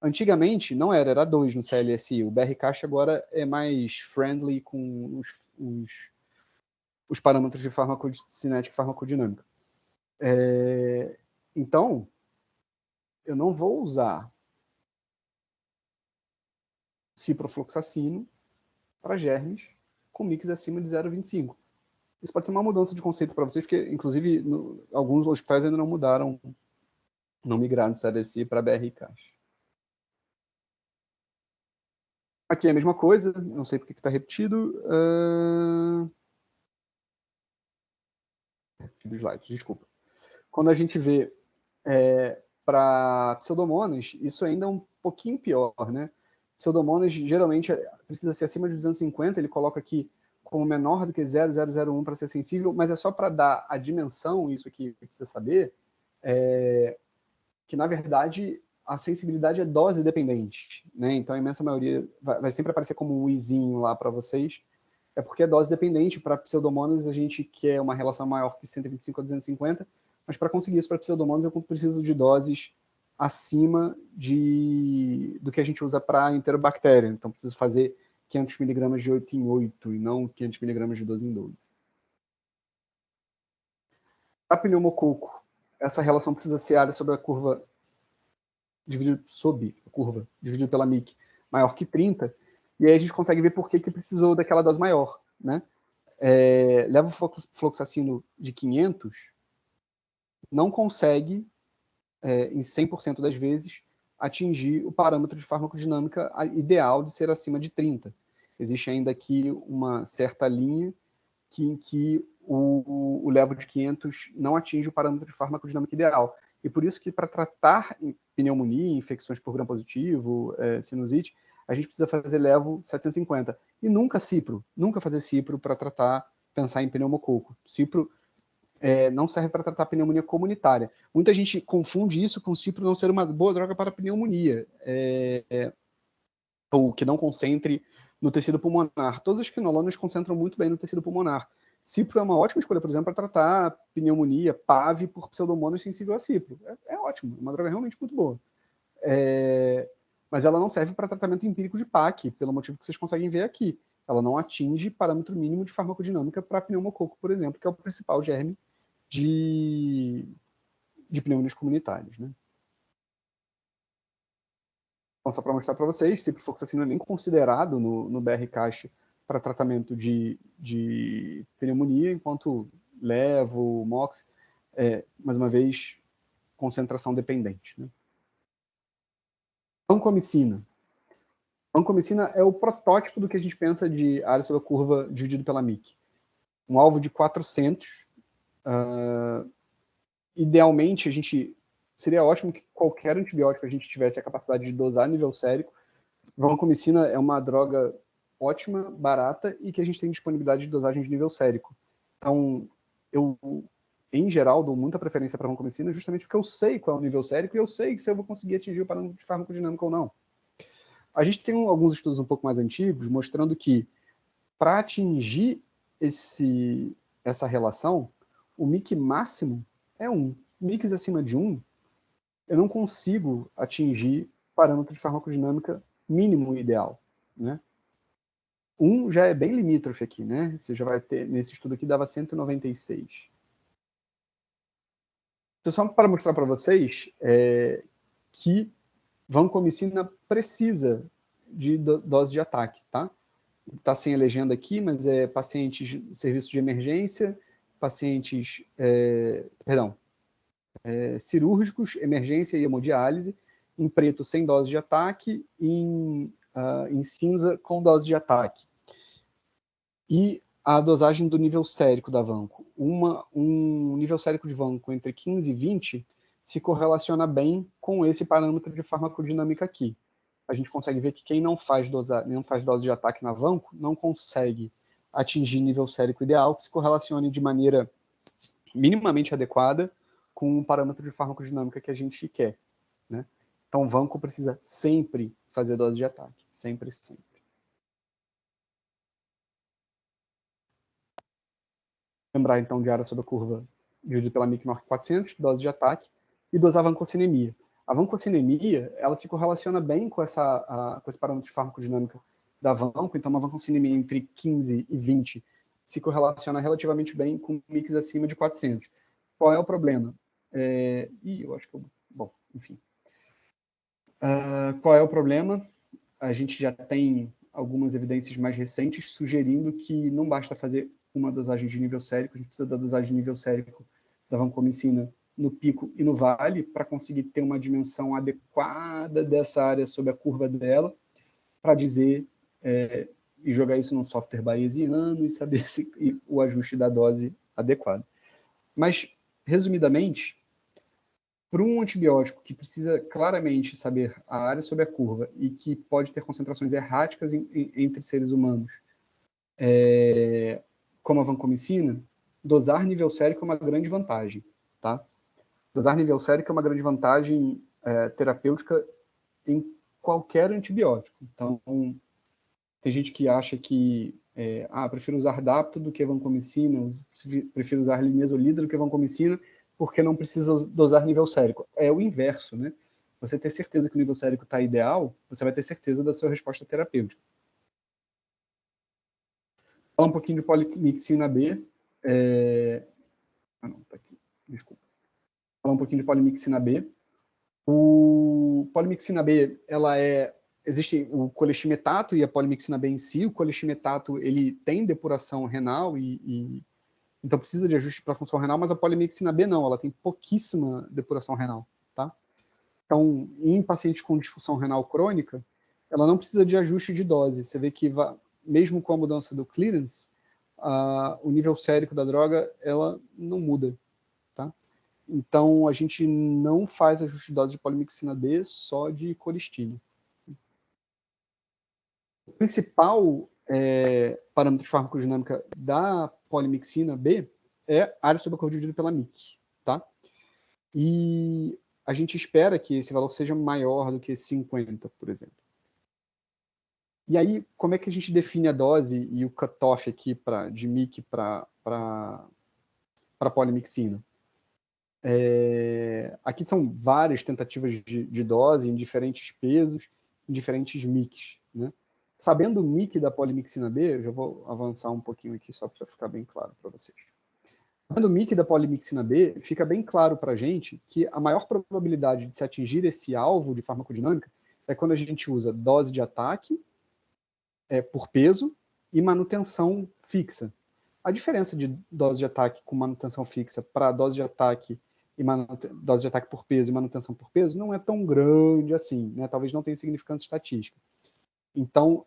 Antigamente não era 2 no CLSI. O BRCAST agora é mais friendly com os parâmetros de farmacocinética e farmacodinâmica. Então, eu não vou usar ciprofloxacino para germes com mix acima de 0,25. Isso pode ser uma mudança de conceito para vocês, porque, inclusive, alguns hospitais ainda não mudaram, não migraram de CLSI para BRCAST. Aqui é a mesma coisa, não sei porque que está repetido. Repetido o slide, desculpa. Quando a gente vê para pseudomonas, isso ainda é um pouquinho pior, né? Pseudomonas geralmente precisa ser acima de 250, ele coloca aqui como menor do que 0,001 para ser sensível, mas é só para dar a dimensão, isso aqui que precisa saber, que na verdade a sensibilidade é dose dependente, né? Então a imensa maioria vai sempre aparecer como um izinho lá para vocês, é porque é dose dependente. Para pseudomonas a gente quer uma relação maior que 125 a 250, mas para conseguir isso para pseudomonas eu preciso de doses acima do que a gente usa para enterobactéria. Então preciso fazer 500 mg de 8 em 8 e não 500 mg de 12 em 12. Para pneumococo, essa relação precisa ser área sobre a curva dividido pela MIC maior que 30, e aí a gente consegue ver por que precisou daquela dose maior, né? Levofloxacino de 500 não consegue, em 100% das vezes, atingir o parâmetro de farmacodinâmica ideal de ser acima de 30. Existe ainda aqui uma certa linha em que o levo de 500 não atinge o parâmetro de farmacodinâmica ideal. E por isso que para tratar pneumonia, infecções por gram-positivo, sinusite, a gente precisa fazer levo 750. E nunca cipro, nunca fazer cipro para pensar em pneumococo. Cipro não serve para tratar pneumonia comunitária. Muita gente confunde isso com cipro não ser uma boa droga para pneumonia, ou que não concentre no tecido pulmonar. Todas as quinolonas concentram muito bem no tecido pulmonar. Cipro é uma ótima escolha, por exemplo, para tratar pneumonia, PAV, por pseudomonas sensível a cipro. É ótimo, é uma droga realmente muito boa. Mas ela não serve para tratamento empírico de PAC, pelo motivo que vocês conseguem ver aqui. Ela não atinge parâmetro mínimo de farmacodinâmica para pneumococo, por exemplo, que é o principal germe de pneumonias comunitárias, né? Então, só para mostrar para vocês, ciprofloxacino é nem considerado no BRCAST para tratamento de pneumonia, enquanto levo, MOX, mais uma vez, concentração dependente, né? Vancomicina. Vancomicina é o protótipo do que a gente pensa de área sobre a curva dividido pela MIC. Um alvo de 400. Idealmente, seria ótimo que qualquer antibiótico a gente tivesse a capacidade de dosar a nível sérico. Vancomicina é uma droga ótima, barata e que a gente tem disponibilidade de dosagem de nível sérico. Então, eu, em geral, dou muita preferência para a vancomicina justamente porque eu sei qual é o nível sérico e eu sei se eu vou conseguir atingir o parâmetro de farmacodinâmica ou não. A gente tem alguns estudos um pouco mais antigos mostrando que para atingir essa relação, o MIC máximo é 1. MICs acima de 1, eu não consigo atingir parâmetro de farmacodinâmica mínimo ideal, né? 1 já é bem limítrofe aqui, né? Você já vai ter, nesse estudo aqui, dava 196. Só para mostrar para vocês que vancomicina precisa de dose de ataque, tá? Está sem a legenda aqui, mas pacientes serviço de emergência, pacientes, cirúrgicos, emergência e hemodiálise, em preto sem dose de ataque, em cinza com dose de ataque. E a dosagem do nível sérico da vanco. Um nível sérico de vanco entre 15 e 20 se correlaciona bem com esse parâmetro de farmacodinâmica aqui. A gente consegue ver que quem não faz dose de ataque na vanco não consegue atingir nível sérico ideal, que se correlacione de maneira minimamente adequada com o parâmetro de farmacodinâmica que a gente quer, né? Então, vanco precisa sempre fazer dose de ataque, sempre, sempre. Lembrar, então, de área sobre a curva dividido pela MIC-NORC 400, dose de ataque, e dosar a vancocinemia. A vancocinemia, ela se correlaciona bem com esse parâmetro de farmacodinâmica da vanco, então uma vancocinemia entre 15 e 20 se correlaciona relativamente bem com mix acima de 400. Qual é o problema? Eu acho que bom, enfim. Qual é o problema? A gente já tem algumas evidências mais recentes sugerindo que não basta fazer uma dosagem de nível sérico, a gente precisa da dosagem de nível sérico da vancomicina no pico e no vale para conseguir ter uma dimensão adequada dessa área sob a curva dela, para dizer e jogar isso num software bayesiano e saber o ajuste da dose adequado. Mas, resumidamente, para um antibiótico que precisa claramente saber a área sob a curva e que pode ter concentrações erráticas entre seres humanos, como a vancomicina, dosar nível sérico é uma grande vantagem, tá? Dosar nível sérico é uma grande vantagem terapêutica em qualquer antibiótico. Então, tem gente que acha que prefiro usar dapto do que vancomicina, prefiro usar linezolida do que vancomicina, porque não precisa dosar nível sérico. É o inverso, né? Você ter certeza que o nível sérico está ideal, você vai ter certeza da sua resposta terapêutica. Falar um pouquinho de polimixina B. Não, tá aqui. Desculpa. Falar um pouquinho de polimixina B. O polimixina B, existe o colestimetato e a polimixina B em si. O colestimetato, ele tem depuração renal então precisa de ajuste para a função renal, mas a polimixina B não, ela tem pouquíssima depuração renal, tá? Então, em pacientes com disfunção renal crônica, ela não precisa de ajuste de dose. Você vê que, mesmo com a mudança do clearance, o nível sérico da droga, ela não muda, tá? Então, a gente não faz ajuste de dose de polimixina B, só de colistina. O principal parâmetro de farmacodinâmica da polimixina B é área sob a curva dividida pela MIC, tá? E a gente espera que esse valor seja maior do que 50, por exemplo. E aí, como é que a gente define a dose e o cutoff aqui de MIC para polimixina? Aqui são várias tentativas de dose em diferentes pesos, em diferentes MICs, né? Sabendo o MIC da polimixina B, eu já vou avançar um pouquinho aqui só para ficar bem claro para vocês. Sabendo o MIC da polimixina B, fica bem claro para a gente que a maior probabilidade de se atingir esse alvo de farmacodinâmica é quando a gente usa dose de ataque por peso e manutenção fixa. A diferença de dose de ataque com manutenção fixa para dose de ataque dose de ataque por peso e manutenção por peso não é tão grande assim, né? Talvez não tenha significância estatística. Então,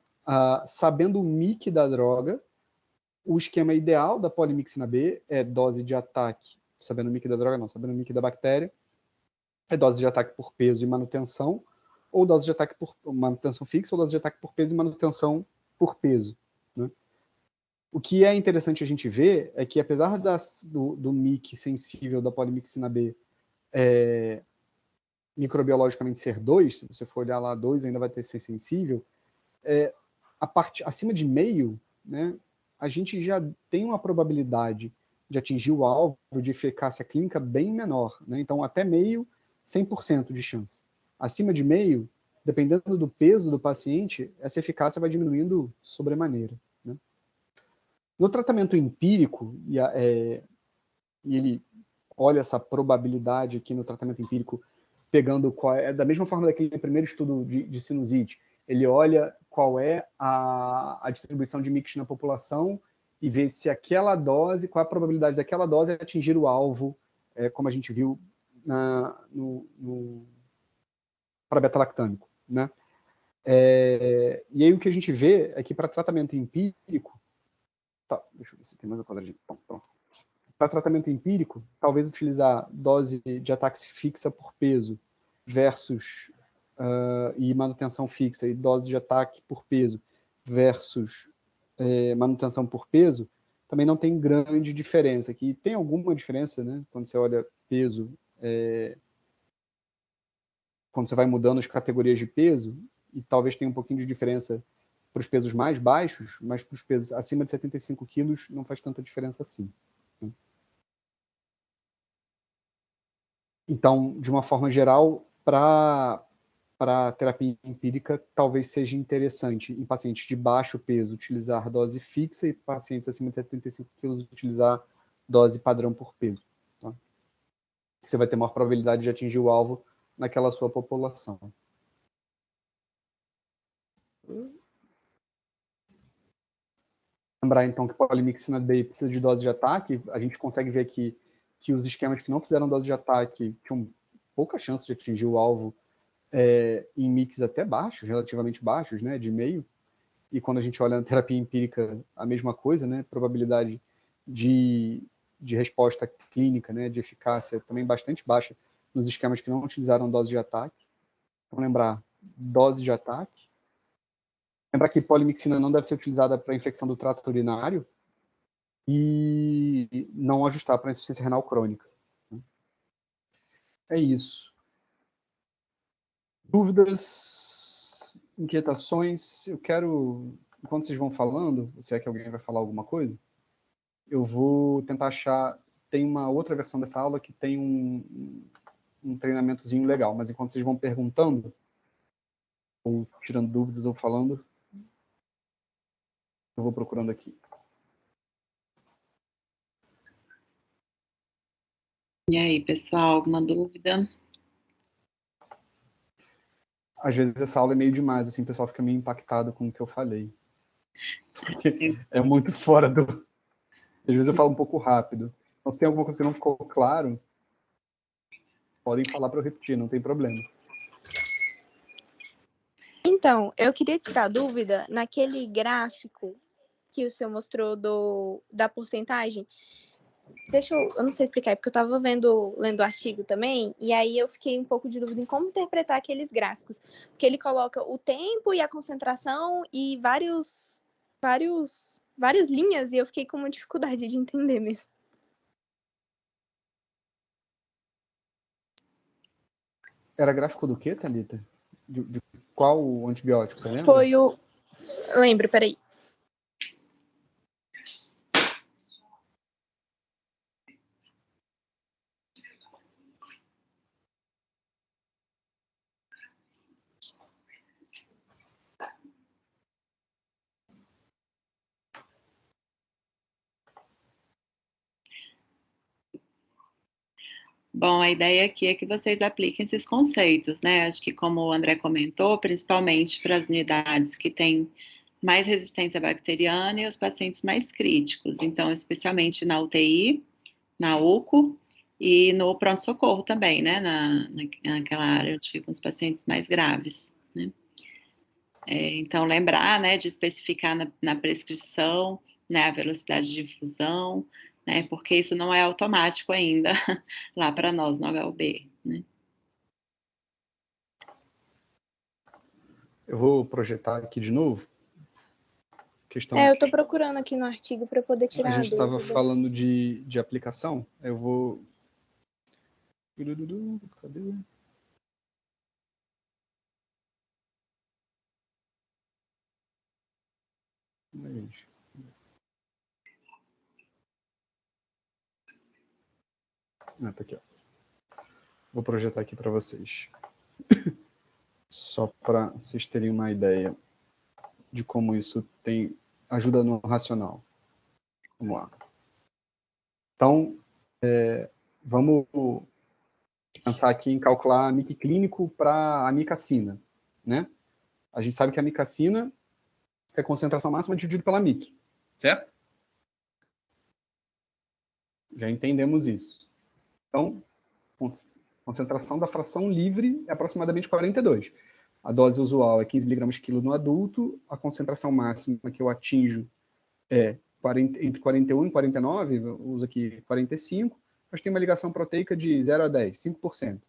sabendo o MIC da droga, o esquema ideal da polimixina B é dose de ataque, sabendo o MIC da droga não, sabendo o MIC da bactéria, é dose de ataque por peso e manutenção, ou dose de ataque por manutenção fixa, ou dose de ataque por peso e manutenção por peso, né? O que é interessante a gente ver é que, apesar do MIC sensível da polimixina B microbiologicamente ser 2, se você for olhar lá 2 ainda vai ter ser sensível, acima de meio, né, a gente já tem uma probabilidade de atingir o alvo de eficácia clínica bem menor, né? Então, até meio, 100% de chance. Acima de meio, dependendo do peso do paciente, essa eficácia vai diminuindo sobremaneira, né? No tratamento empírico, e ele olha essa probabilidade aqui no tratamento empírico, pegando da mesma forma daquele primeiro estudo de sinusite, ele olha qual é a distribuição de mix na população e vê se aquela dose, qual é a probabilidade daquela dose atingir o alvo, como a gente viu para beta-lactâmico, né? E aí o que a gente vê é que para tratamento empírico, Tá, deixa eu ver se tem mais um quadradinho. Pronto. Para tratamento empírico, talvez utilizar dose de ataque fixa por peso versus e manutenção fixa e dose de ataque por peso versus manutenção por peso, também não tem grande diferença. Aqui tem alguma diferença, né? Quando você olha peso, quando você vai mudando as categorias de peso, e talvez tenha um pouquinho de diferença para os pesos mais baixos, mas para os pesos acima de 75 quilos não faz tanta diferença assim. Né? Então, de uma forma geral, para terapia empírica, talvez seja interessante em pacientes de baixo peso utilizar dose fixa e pacientes acima de 75 quilos utilizar dose padrão por peso. Tá? Você vai ter maior probabilidade de atingir o alvo naquela sua população. Lembrar, então, que polimixina D precisa de dose de ataque. A gente consegue ver aqui que os esquemas que não fizeram dose de ataque tinham pouca chance de atingir o alvo em mix até baixos, relativamente baixos, né, de meio. E quando a gente olha na terapia empírica, a mesma coisa, né, probabilidade de resposta clínica, né, de eficácia também bastante baixa nos esquemas que não utilizaram dose de ataque. Então, lembrar, dose de ataque. Lembrar que polimixina não deve ser utilizada para infecção do trato urinário e não ajustar para insuficiência renal crônica. É isso. Dúvidas, inquietações? Eu quero, enquanto vocês vão falando, se é que alguém vai falar alguma coisa, eu vou tentar achar, tem uma outra versão dessa aula que tem um treinamentozinho legal, mas enquanto vocês vão perguntando, ou tirando dúvidas ou falando, eu vou procurando aqui. E aí, pessoal, alguma dúvida? Às vezes essa aula é meio demais, assim, o pessoal fica meio impactado com o que eu falei. Porque é muito fora do... Às vezes eu falo um pouco rápido. Então, se tem alguma coisa que não ficou claro, podem falar para eu repetir, não tem problema. Então, eu queria tirar dúvida naquele gráfico que o senhor mostrou da porcentagem. Eu não sei explicar, porque eu estava lendo o artigo também, e aí eu fiquei um pouco de dúvida em como interpretar aqueles gráficos. Porque ele coloca o tempo e a concentração e várias linhas, e eu fiquei com uma dificuldade de entender mesmo. Era gráfico do quê, Thalita? De qual antibiótico, você lembra? Foi o... Lembro, peraí. Bom, a ideia aqui é que vocês apliquem esses conceitos, né? Acho que, como o André comentou, principalmente para as unidades que têm mais resistência bacteriana e os pacientes mais críticos. Então, especialmente na UTI, na UCO e no pronto-socorro também, né? Naquela área onde ficam os pacientes mais graves, né? Então, lembrar, né, de especificar na prescrição, né, a velocidade de infusão, né, porque isso não é automático ainda lá para nós no HUB, né. Eu vou projetar aqui de novo. Questão... eu estou procurando aqui no artigo para poder tirar a dúvida. A gente estava falando de aplicação. Eu vou... Cadê? Tá aqui, ó. Vou projetar aqui para vocês. Só para vocês terem uma ideia de como isso ajuda no racional. Vamos lá. Então, vamos pensar aqui em calcular amic clínico para amicacina, né? A gente sabe que a amicacina é concentração máxima dividido pela amic, certo? Já entendemos isso. Então, concentração da fração livre é aproximadamente 42. A dose usual é 15 mg/kg no adulto, a concentração máxima que eu atinjo é entre 41 e 49, eu uso aqui 45, mas tem uma ligação proteica de 0 a 10, 5%.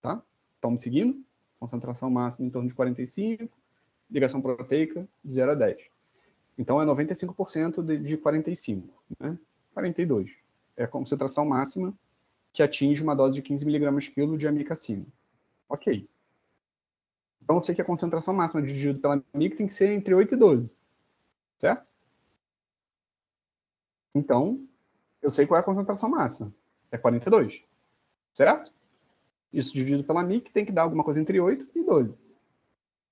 Tá? Estão me seguindo? Concentração máxima em torno de 45, ligação proteica de 0 a 10. Então, é 95% de 45, né? 42. É a concentração máxima que atinge uma dose de 15 mg/kg de amicacina. Ok. Então, eu sei que a concentração máxima dividida pela amic tem que ser entre 8 e 12. Certo? Então, eu sei qual é a concentração máxima. É 42. Certo? Isso dividido pela amic tem que dar alguma coisa entre 8 e 12.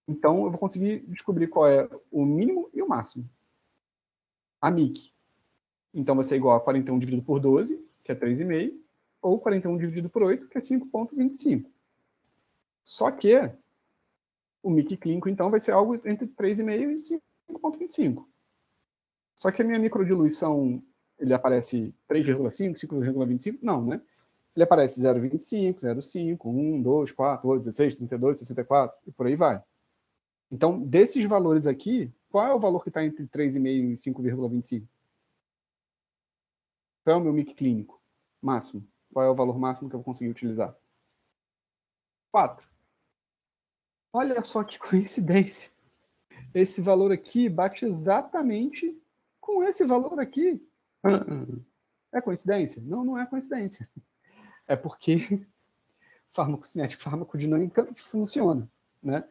Então, eu vou conseguir descobrir qual é o mínimo e o máximo. A amic. Então, vai ser igual a 41 dividido por 12, que é 3,5, ou 41 dividido por 8, que é 5,25. Só que o mic clínico, então, vai ser algo entre 3,5 e 5,25. Só que a minha microdiluição, ele aparece 3,5, 5,25? Não, né? Ele aparece 0,25, 0,5, 1, 2, 4, 8, 16, 32, 64, e por aí vai. Então, desses valores aqui, qual é o valor que está entre 3,5 e 5,25? Qual é o meu mic clínico máximo? Qual é o valor máximo que eu vou conseguir utilizar? 4. Olha só que coincidência. Esse valor aqui bate exatamente com esse valor aqui. É coincidência? Não, não é coincidência. É porque farmacocinética e farmacodinâmica funciona, né?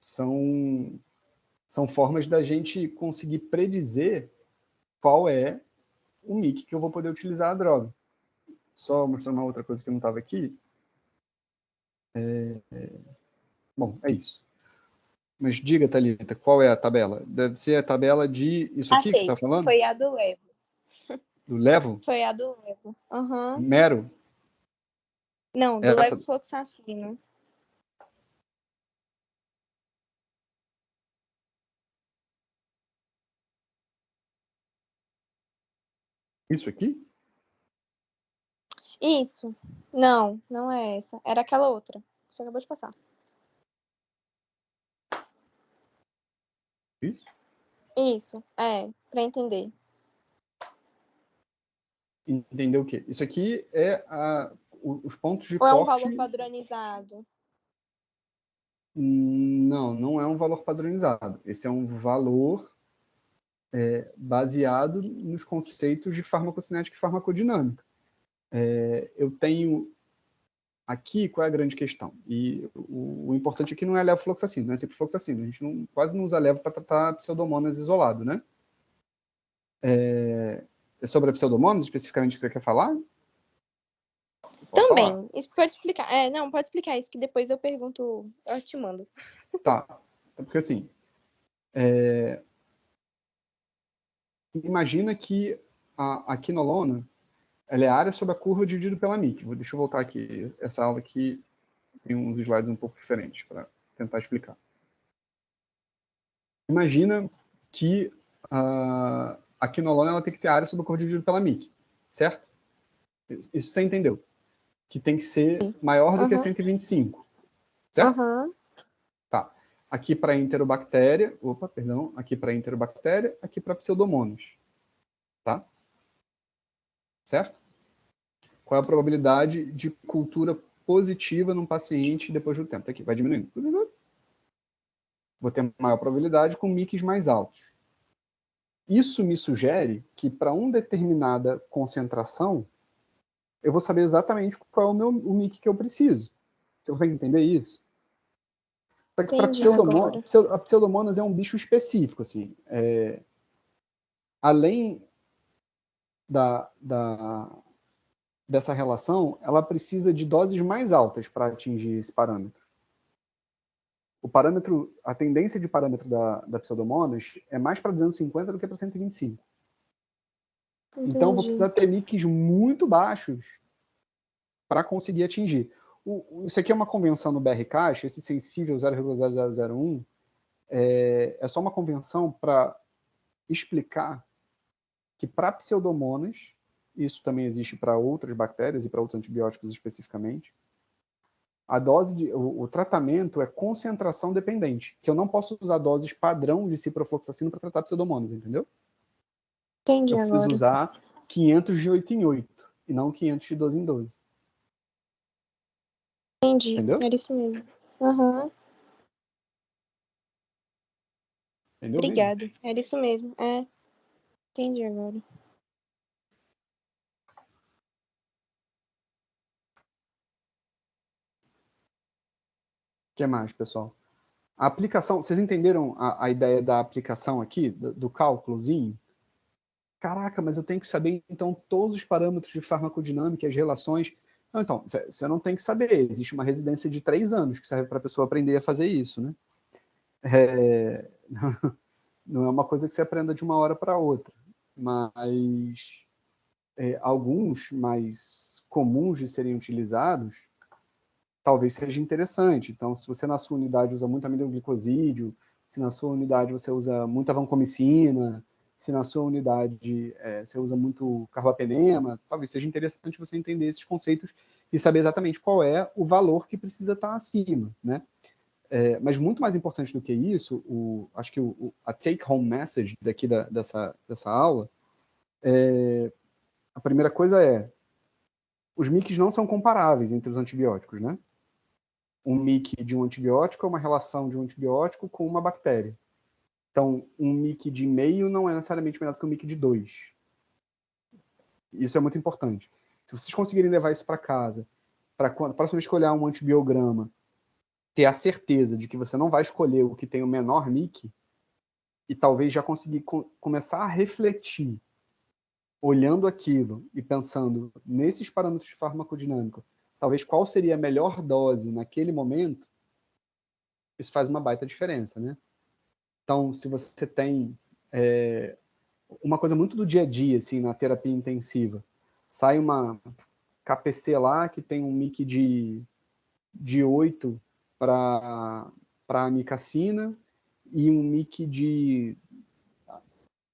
São formas da gente conseguir predizer qual é o mic que eu vou poder utilizar a droga. Só mostrando uma outra coisa que não estava aqui. Bom, é isso. Mas diga, Thalita, qual é a tabela? Deve ser a tabela de isso aqui que você Achei. está falando? Foi a do Levo. Do levo? Foi a do Levo. Uhum. Mero? Não, do Essa... levofloxacino. Isso aqui? Isso. Não, não é essa. Era aquela outra. Você acabou de passar. Isso? Isso, para entender. Entendeu o quê? Isso aqui é os pontos de Ou é um corte... valor padronizado? Não, não é um valor padronizado. Esse é um valor baseado nos conceitos de farmacocinética e farmacodinâmica. Eu tenho aqui, qual é a grande questão? E o importante aqui não é levofloxacino, não é ciprofloxacino. A gente quase não usa levo para tratar pseudomonas isolado, né? É sobre a pseudomonas, especificamente, que você quer falar? Posso Também. falar? Isso pode explicar. Não, pode explicar isso, que depois eu pergunto, eu te mando. Tá. Porque assim, imagina que a quinolona ela é a área sobre a curva dividida pela mic. Deixa eu voltar aqui. Essa aula aqui tem uns slides um pouco diferentes para tentar explicar. Imagina que a quinolona ela tem que ter área sobre a curva dividida pela mic, certo? Isso você entendeu. Que tem que ser maior do que 125, certo? Tá. Aqui para enterobactéria, aqui para enterobactéria, aqui para pseudomonas, tá? Certo? Qual é a probabilidade de cultura positiva num paciente depois do tempo? Tá aqui, vai diminuindo. Vou ter maior probabilidade com mics mais altos. Isso me sugere que para uma determinada concentração, eu vou saber exatamente qual é o mic que eu preciso. Você consegue entender isso? Para a pseudomonas é um bicho específico, assim. Além dessa relação, ela precisa de doses mais altas para atingir esse parâmetro. O parâmetro, a tendência de parâmetro da pseudomonas é mais para 250 do que para 125. Entendi. Então, eu vou precisar ter mics muito baixos para conseguir atingir. Isso aqui é uma convenção no BRCAS, esse sensível 0,0001, é só uma convenção para explicar que para pseudomonas, isso também existe para outras bactérias e para outros antibióticos especificamente, A dose o tratamento é concentração dependente, que eu não posso usar doses padrão de ciprofloxacino para tratar pseudomonas, entendeu? Entendi Eu preciso agora. usar 500 de 8 em 8 e não 500 de 12 em 12. Entendi. Entendeu? Era isso mesmo. Aham. Entendeu mesmo? Obrigada. Era isso mesmo. É. Entendi agora. O que mais, pessoal? A aplicação, vocês entenderam a ideia da aplicação aqui, do cálculozinho? Caraca, mas eu tenho que saber, então, todos os parâmetros de farmacodinâmica e as relações. Não, então, você não tem que saber. Existe uma residência de 3 anos que serve para a pessoa aprender a fazer isso, né? Não é uma coisa que você aprenda de uma hora para outra. Mas alguns mais comuns de serem utilizados, talvez seja interessante. Então, se você na sua unidade usa muito aminoglicosídeo, se na sua unidade você usa muita vancomicina, se na sua unidade você usa muito carbapenema, talvez seja interessante você entender esses conceitos e saber exatamente qual é o valor que precisa estar acima, né? Mas muito mais importante do que isso, acho que a take-home message daqui dessa aula, a primeira coisa os MICs não são comparáveis entre os antibióticos, né? Um MIC de um antibiótico é uma relação de um antibiótico com uma bactéria. Então, um MIC de meio não é necessariamente melhor do que um MIC de 2. Isso é muito importante. Se vocês conseguirem levar isso para casa, para a próxima vez que olhar um antibiograma, ter a certeza de que você não vai escolher o que tem o menor MIC, e talvez já conseguir começar a refletir, olhando aquilo e pensando nesses parâmetros de farmacodinâmica, talvez qual seria a melhor dose naquele momento, isso faz uma baita diferença, né? Então, se você tem uma coisa muito do dia a dia, assim, na terapia intensiva, sai uma KPC lá que tem um MIC de 8 para amicacina e um MIC de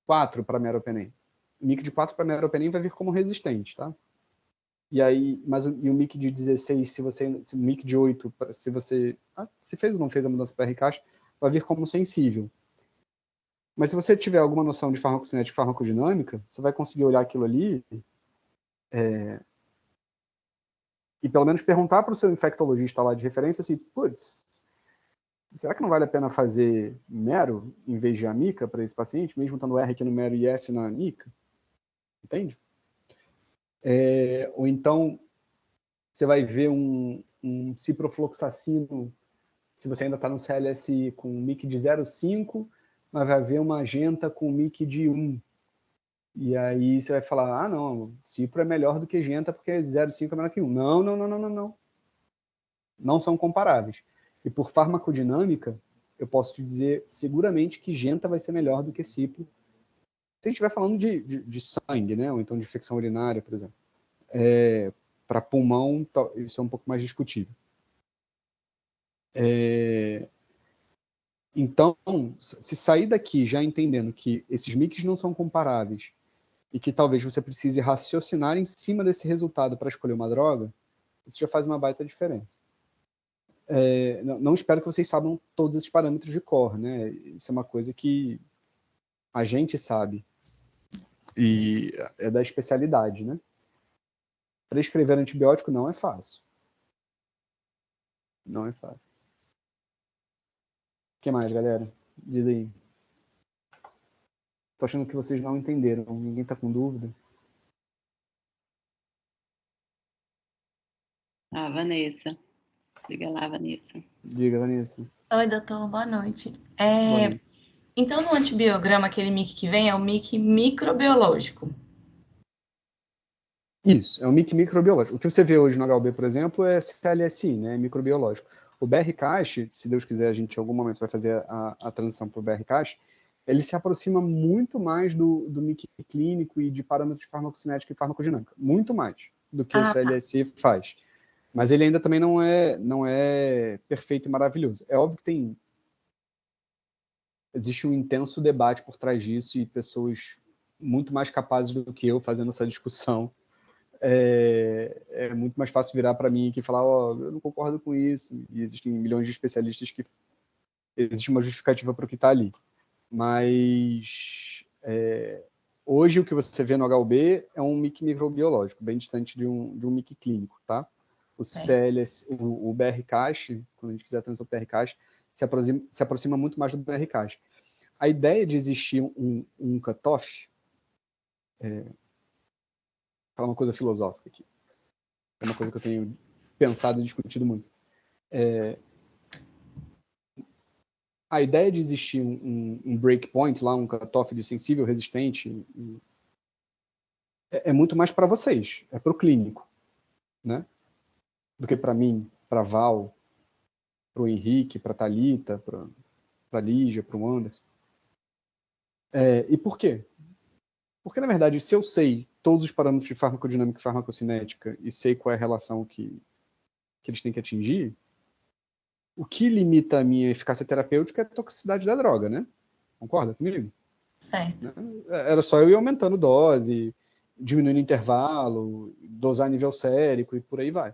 4 para meropenem. O MIC de 4 para meropenem vai vir como resistente, tá? E aí, e o MIC de 16, se o MIC de 8, se você se fez ou não fez a mudança para RCAS, vai vir como sensível. Mas se você tiver alguma noção de farmacocinética e farmacodinâmica, você vai conseguir olhar aquilo ali e pelo menos perguntar para o seu infectologista lá de referência assim, putz, será que não vale a pena fazer mero em vez de amica para esse paciente, mesmo estando R aqui no mero e S na amica? Entende? Ou então, você vai ver um ciprofloxacino, se você ainda está no CLSI com um MIC de 0,5, mas vai ver uma genta com MIC de 1. E aí você vai falar, não, cipro é melhor do que genta porque 0,5 é melhor que 1. Não. Não são comparáveis. E por farmacodinâmica, eu posso te dizer seguramente que genta vai ser melhor do que cipro. Se a gente estiver falando de sangue, né? Ou então de infecção urinária, por exemplo. Para pulmão, isso é um pouco mais discutível. Então, se sair daqui já entendendo que esses MICs não são comparáveis e que talvez você precise raciocinar em cima desse resultado para escolher uma droga, isso já faz uma baita diferença. Não espero que vocês saibam todos esses parâmetros de cor, né? Isso é uma coisa que a gente sabe e é da especialidade, né? Prescrever antibiótico não é fácil. Não é fácil. O que mais, galera? Diz aí. Tô achando que vocês não entenderam. Ninguém tá com dúvida? Vanessa. Diga lá, Vanessa. Diga, Vanessa. Oi, doutor, boa noite. Boa noite. Então, no antibiograma, aquele MIC que vem é o MIC microbiológico. Isso, é um MIC microbiológico. O que você vê hoje no HUB, por exemplo, é CLSI, né? Microbiológico. O BRCAS, se Deus quiser, a gente em algum momento vai fazer a transição para o BRCAS, ele se aproxima muito mais do MIC clínico e de parâmetros de farmacocinética e farmacodinâmica. Muito mais do que o CLSI faz. Mas ele ainda também não é perfeito e maravilhoso. É óbvio que existe um intenso debate por trás disso e pessoas muito mais capazes do que eu fazendo essa discussão é muito mais fácil virar para mim aqui e falar, eu não concordo com isso, e existem milhões de especialistas que existe uma justificativa para o que está ali. Mas hoje o que você vê no HUB é um MIC microbiológico, bem distante de um MIC clínico, tá? O CLS, o BR-CASH, quando a gente fizer a transição para o BR-CASH, se aproxima muito mais do BR-CASH. A ideia de existir um cutoff, falar uma coisa filosófica aqui, é uma coisa que eu tenho pensado e discutido muito. A ideia de existir um breakpoint lá, um cutoff de sensível, resistente, é muito mais para vocês, é para o clínico, né? Do que para mim, para Val, para o Henrique, para a Thalita, para a Lígia, para o Anderson. E por quê? Porque, na verdade, se eu sei todos os parâmetros de farmacodinâmica e farmacocinética e sei qual é a relação que eles têm que atingir, o que limita a minha eficácia terapêutica é a toxicidade da droga, né? Concorda comigo? Certo. Era só eu ir aumentando dose, diminuindo intervalo, dosar nível sérico e por aí vai.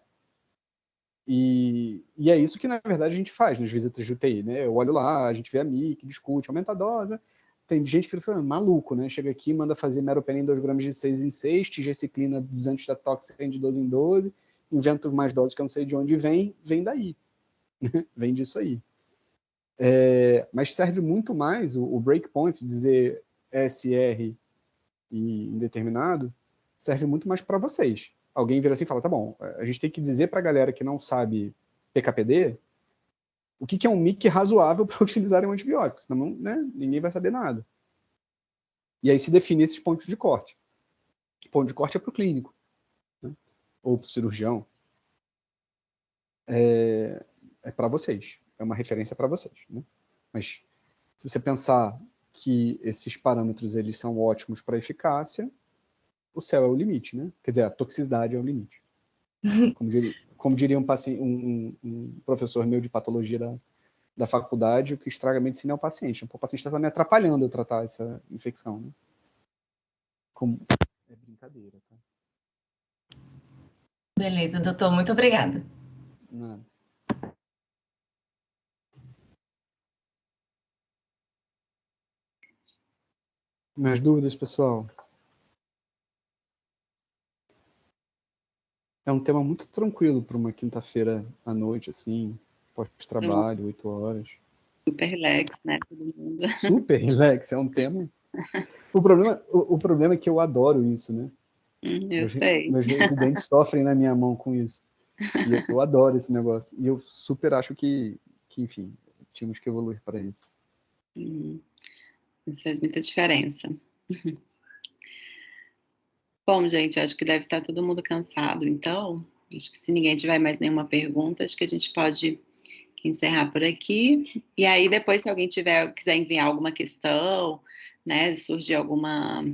E é isso que, na verdade, a gente faz nas visitas de UTI, né? Eu olho lá, a gente vê a MIC, discute, aumenta a dose. Tem gente que fica maluco, né? Chega aqui, manda fazer meropenem 2 gramas de 6 em 6, tigesiclina 200 da toxina de 12 em 12, inventa mais doses que eu não sei de onde vem daí. Vem disso aí. Mas serve muito mais o breakpoint, dizer SR e indeterminado, serve muito mais para vocês. Alguém vira assim e fala, tá bom, a gente tem que dizer para a galera que não sabe PKPD o que é um MIC razoável para utilizarem um antibiótico, senão, né, ninguém vai saber nada. E aí se define esses pontos de corte. O ponto de corte é para o clínico, né, ou para o cirurgião. É para vocês. É uma referência para vocês, né? Mas se você pensar que esses parâmetros eles são ótimos para eficácia, o céu é o limite, né? Quer dizer, a toxicidade é o limite. Como diria um professor meu de patologia da faculdade, o que estraga a medicina é o paciente. O paciente está me atrapalhando eu tratar essa infecção, né? É brincadeira, tá? Beleza, doutor, muito obrigada. Nada. Mais dúvidas, pessoal? É um tema muito tranquilo para uma quinta-feira à noite, assim, pós-trabalho, 8 horas. Super relax, né? Todo mundo. Super relax, é um tema. O problema é que eu adoro isso, né? Eu sei. Meus residentes sofrem na minha mão com isso. E eu adoro esse negócio. E eu super acho que enfim, tínhamos que evoluir para isso. Isso faz muita diferença. Bom, gente, acho que deve estar todo mundo cansado, então, acho que se ninguém tiver mais nenhuma pergunta, acho que a gente pode encerrar por aqui. E aí, depois, se alguém quiser enviar alguma questão, né, se surgir alguma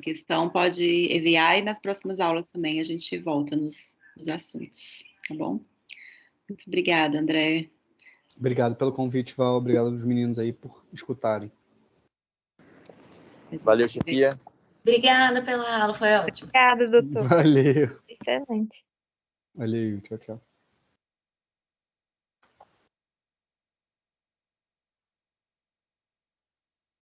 questão, pode enviar, e nas próximas aulas também a gente volta nos assuntos, tá bom? Muito obrigada, André. Obrigado pelo convite, Val. Obrigado aos meninos aí por escutarem. Valeu, Sofia. Obrigada pela aula, foi ótimo. Obrigada, doutor. Valeu. Excelente. Valeu, tchau, tchau.